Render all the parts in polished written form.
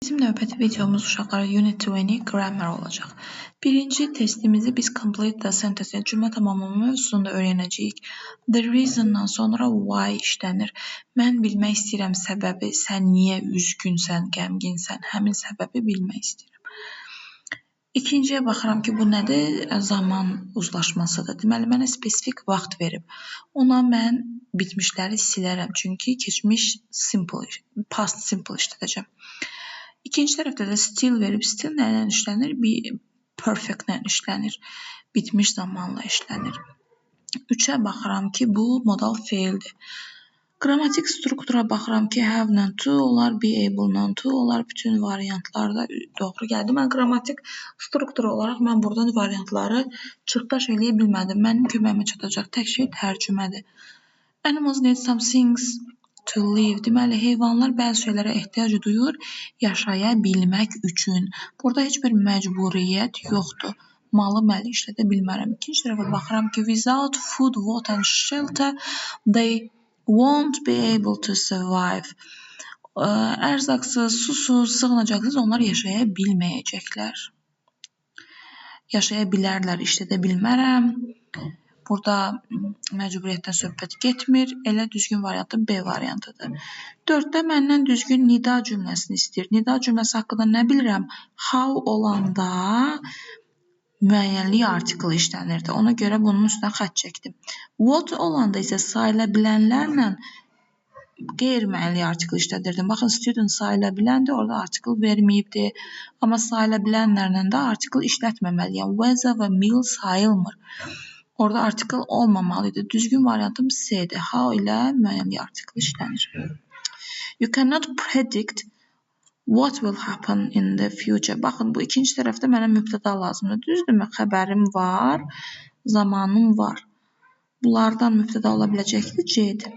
Bizim növbəti videomuz uşaqlar Unit 20 Grammar olacaq. Birinci testimizi biz Complete the Sentence, cümlə tamamlama mövzusunda öyrənəcəyik. The reasondan sonra why işlənir. Mən bilmək istəyirəm səbəbi, sən niyə üzgünsən, qəmginsən, həmin səbəbi bilmək istəyirəm. İkinciyə baxıram ki, bu nədir? Zaman uzlaşmasıdır. Deməli, mənə spesifik vaxt verib. Ona mən bitmişləri silərəm, çünki keçmiş simple, past simple işlədəcəm. İkinci tərəfdə də still verib. Still nə ilə işlənir? Perfect ilə işlənir. Bitmiş zamanla işlənir. Üçə baxıram ki, bu modal feildir. Qrammatik struktura baxıram ki, have-la to olar, be able-la to olar. Bütün variantlarda doğru gəldi. Mən qrammatik struktura olaraq mən buradan variantları çıxdaş eləyə bilmədim. Mənim köməyimə çatacaq tək şey tərcümədir. Animals need some things to live. Deməli, heyvanlar bəzi şeylərə ehtiyac duyur yaşaya bilmək üçün. Burada heç bir məcburiyyət yoxdur. Malı məli işlədə bilmərəm. İkinci tərəfə baxıram ki, without food, water and shelter, they won't be able to survive. Ərzaqsız, susuz, sığınacaqsız onlar yaşaya bilməyəcəklər. Yaşaya bilərlər, işlədə bilmərəm. Burada məcburiyyətdən söhbət getmir. Elə düzgün variantı B variantıdır. 4-də məndən düzgün nida cümləsini istəyir. Nida cümləsi haqqında nə bilirəm? How olanda müəyyənlik artiklı işlənirdi. Ona görə bunun üstünə xətt çəkdim. What olanda isə sayıla bilənlərlə qeyri-müəyyənlik artiklı işlədirdim. Baxın, student sayıla biləndir, orada artikl verməyibdi. Amma sayıla bilənlərlə də artikl işlətməməliyəm. Weather və meal sayılmır. Orada artikl olmamalıydı. Düzgün variantım C-dir. How ilə müəyyənlik artiklı işlənir. You cannot predict what will happen in the future. Baxın, bu ikinci tərəfdə mənə mübtəda lazımdır. Düzdürmü? Xəbərim var, zamanım var. Bunlardan mübtəda ola biləcəkdir, C-dir.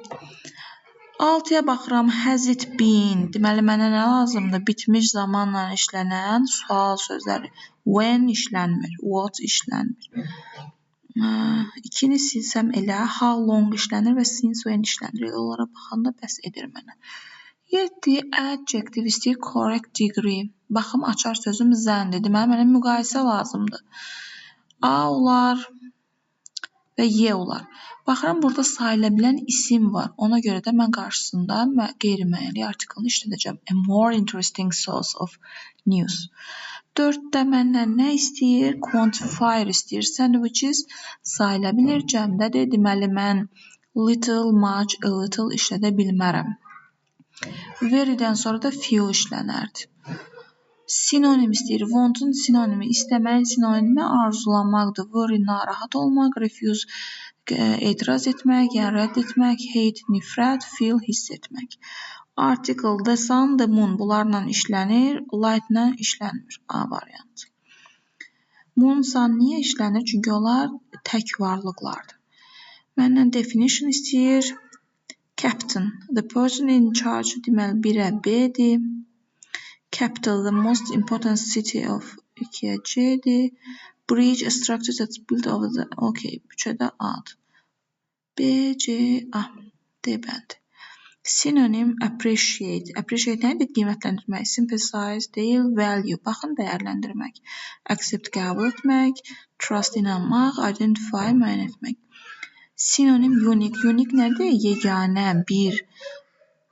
6-ya baxıram, has it been? Deməli, mənə nə lazımdır? Bitmiş zamanla işlənən sual sözləri. When işlənmir, what işlənmir. 2-ni silsəm elə, how long işlənir və since when işlənir. Elə onlara baxanda bəs edir mənə. 7. Adjective istəyir correct degree. Baxım, açar sözüm zəndir. Deməli, mənə müqayisə lazımdır. A olar və Y olar. Baxıram, burada sayıla bilən isim var. Ona görə də mən qarşısında qeyri-müəyyənlik artiklını işlədəcəm. A more interesting source of news. 4-də məndən nə istəyir? Quantifier istəyir. Sandwiches sayıla bilir, cəmdədir. Deməli, mən little, much, a little işlədə bilmərəm. Very'dən sonra da few işlənərdi. Sinonim istəyir. Want-un sinonimi, istəməyin sinonimi arzulamaqdır. Worry, narahat olmaq, refuse, etiraz etmək, yəni rədd etmək, hate, nifrət, feel, hiss etmək. Article, the sun, the moon bunlarla işlənir, light-la işlənmir. A variantı. Moon, sun niyə işlənir? Çünki onlar tək varlıqlardır. Məndən definition istəyir. Captain, the person in charge, deməli 1-ə B-dir. Capital, the most important city of 2-ə C-dir. Bridge, a structure that's built over the... Okay, 3-ə də A-dır. B, C, A. D bəndi. Synonym, appreciate. Appreciate nədir? Qiymətləndirmək. Sympathize deyil, value. Baxın, dəyərləndirmək. Accept, qəbul etmək. Trust, inanmaq. Identify, müəyyən etmək. Synonym, unique. Unique nədir? Yeganə, bir.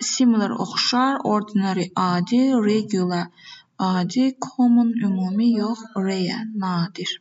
Similar, oxşar. Ordinary, adi. Regular, adi. Common, ümumi, yox. Rare, nadir.